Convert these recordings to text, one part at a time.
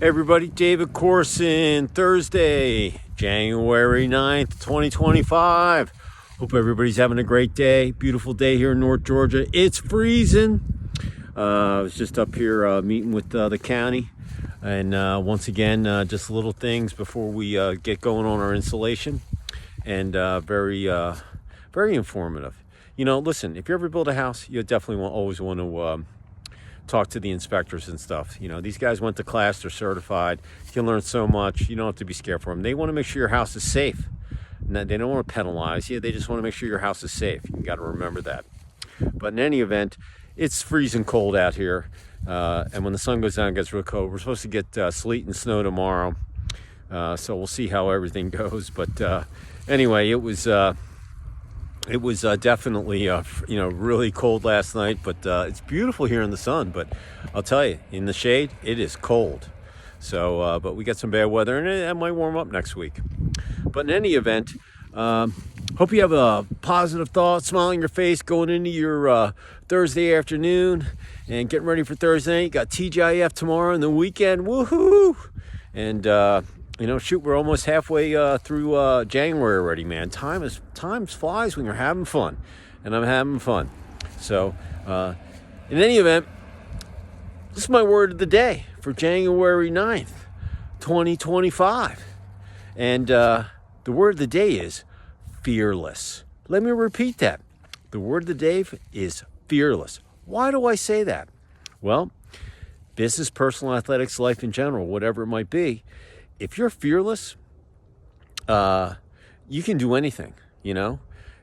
Everybody, David Corson, Thursday, January 9th, 2025. Hope everybody's having a great day. Beautiful day here in North Georgia. It's freezing. I was just up here meeting with the county. And once again, just little things before we get going on our installation. And very informative. You know, listen, if you ever build a house, you definitely always want to talk to the inspectors and stuff. You know, these guys went to class, they're certified. You can learn so much. You don't have to be scared for them. They want to make sure your house is safe. They don't want to penalize you. They just want to make sure your house is safe. You got to remember that. But in any event, it's freezing cold out here. And when the sun goes down, it gets real cold. We're supposed to get sleet and snow tomorrow. So we'll see how everything goes. But anyway, it was definitely, really cold last night, but it's beautiful here in the sun. But I'll tell you, in the shade, it is cold. So, but we got some bad weather, and it might warm up next week. But in any event, hope you have a positive thought, smile on your face going into your Thursday afternoon and getting ready for Thursday. You got TGIF tomorrow and the weekend. Woohoo! And we're almost halfway through January already, man. Time flies when you're having fun, and I'm having fun. So, in any event, this is my word of the day for January 9th, 2025. And the word of the day is fearless. Let me repeat that. The word of the day is fearless. Why do I say that? Well, business, personal, athletics, life in general, whatever it might be, if you're fearless, you can do anything, you know.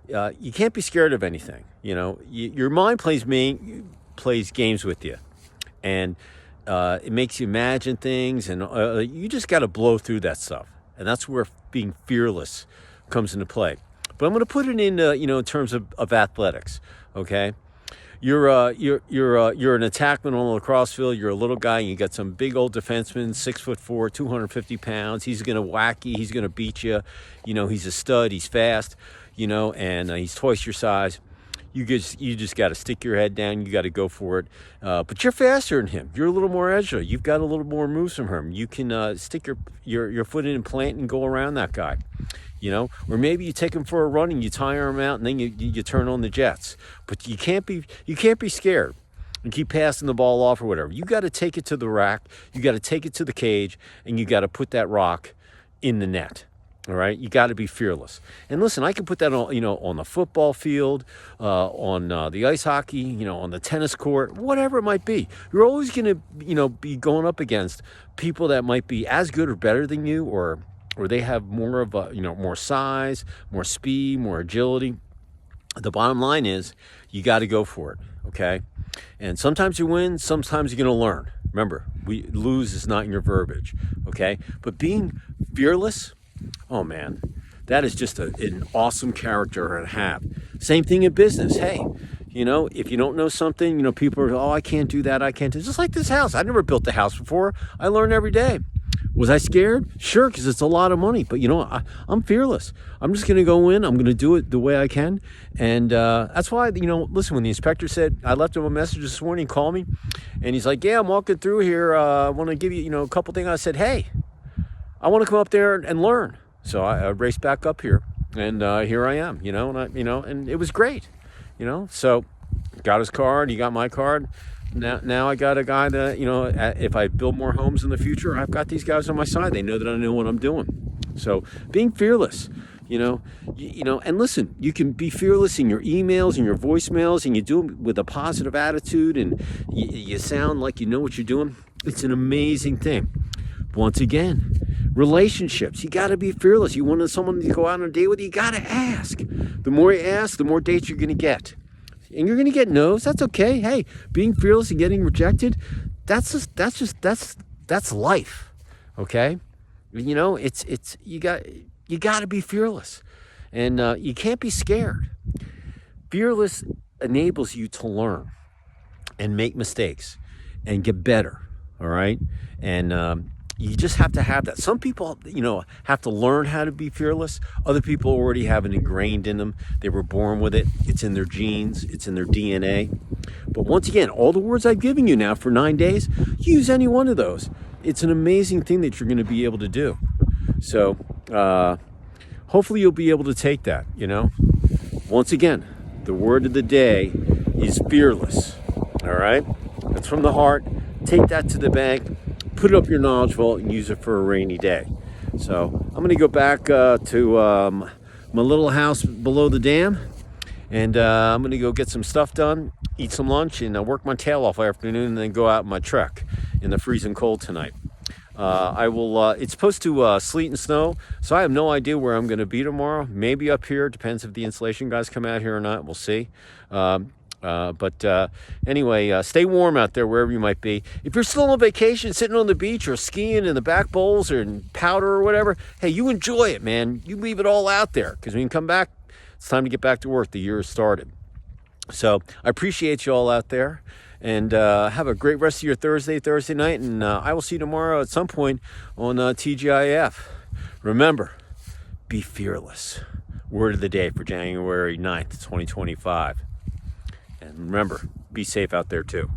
You can't be scared of anything, you know. Your mind plays games with you, and it makes you imagine things, and you just got to blow through that stuff. And that's where being fearless comes into play. But I'm going to put it in, in terms of athletics, okay? You're an attackman on a lacrosse field. You're a little guy, and you got some big old defenseman, 6'4", 250 pounds. He's going to whack you. He's going to beat you. You know, he's a stud. He's fast. You know, and he's twice your size. You just got to stick your head down. You got to go for it. But you're faster than him. You're a little more agile. You've got a little more moves from him. You can stick your foot in and plant and go around that guy. You know, or maybe you take him for a run and you tire him out, and then you turn on the jets. But you can't be scared and keep passing the ball off or whatever. You got to take it to the rack. You got to take it to the cage, and you got to put that rock in the net. All right, you got to be fearless. And listen, I can put that on, on the football field, on the ice hockey, on the tennis court, whatever it might be. You're always going to, be going up against people that might be as good or better than you, or they have more of a, more size, more speed, more agility. The bottom line is you got to go for it, okay? And sometimes you win, sometimes you're going to learn. Remember, lose is not in your verbiage, okay? But being fearless, oh man, that is just an awesome character to have. Same thing in business. Hey, if you don't know something, people are, oh, I can't do that. I can't do. Just like this house. I never built a house before. I learn every day. Was I scared? Sure, because it's a lot of money. But I'm fearless. I'm just going to go in. I'm going to do it the way I can. And that's why, listen, when the inspector said, I left him a message this morning, he called me. And he's like, yeah, I'm walking through here. I want to give you, a couple things. I said, hey, I want to come up there and learn. So I raced back up here. And here I am, and it was great, So got his card. He got my card. Now I got a guy that, if I build more homes in the future, I've got these guys on my side. They know that I know what I'm doing. So being fearless, and listen, you can be fearless in your emails and your voicemails, and you do it with a positive attitude, and you sound like you know what you're doing. It's an amazing thing. Once again, relationships, you got to be fearless. You want someone to go out on a date with, you got to ask. The more you ask, the more dates you're going to get. And you're going to get no's. That's okay. Hey, being fearless and getting rejected, that's life. Okay? It's you got to be fearless. And you can't be scared. Fearless enables you to learn and make mistakes and get better. All right? And you just have to have that. Some people, have to learn how to be fearless. Other people already have it ingrained in them. They were born with it. It's in their genes. It's in their DNA. But once again, all the words I've given you now for 9 days, use any one of those. it's an amazing thing that you're going to be able to do. So hopefully you'll be able to take that, you know. Once again, the word of the day is fearless. All right? That's from the heart. Take that to the bank, put it up your knowledge vault, and use it for a rainy day. So I'm going to go back to my little house below the dam, and I'm going to go get some stuff done, eat some lunch, and work my tail off all afternoon, and then go out in my truck in the freezing cold tonight. I will. It's supposed to sleet and snow, so I have no idea where I'm going to be tomorrow. Maybe up here. Depends if the insulation guys come out here or not. We'll see. But anyway, stay warm out there wherever you might be. If you're still on vacation, sitting on the beach or skiing in the back bowls or in powder or whatever, hey, you enjoy it, man. You leave it all out there, because when you come back, it's time to get back to work. The year has started. So I appreciate you all out there. And have a great rest of your Thursday night. And I will see you tomorrow at some point on TGIF. Remember, be fearless. Word of the day for January 9th, 2025. And remember, be safe out there too.